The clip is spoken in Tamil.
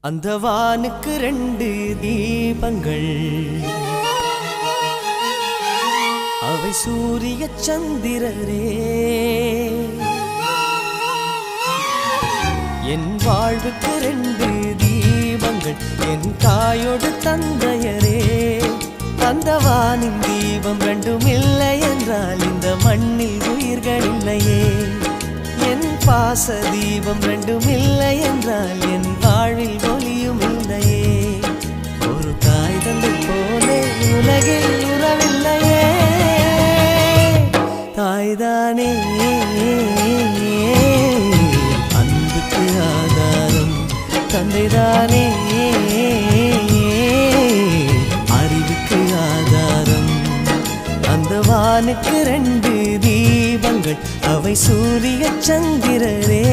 அந்த வானுக்கு 2 தீபங்கள், அவை சூரிய சந்திரரே. என் வாழ்வுக்கு 2 தீபங்கள், என் தாயோடு தந்தையரே. அந்த வானின் தீபம் 2ம் இல்லை என்றால் இந்த மண்ணில் உயிர்கள் இல்லையே. என் பாச தீபம் 2ம் இல்லை என்றால் என் வாழ்வில் ஒளியும் இல்லையே. ஒரு தாய் தந்தை போலே உலகில் உறவில்லையே. தாய்தானே அன்புக்கு ஆதாரம், தந்தைதானே அறிவுக்கு ஆதாரம். அந்த வானுக்கு 2 தீபங்கள், அவை சூரிய சந்திரரே.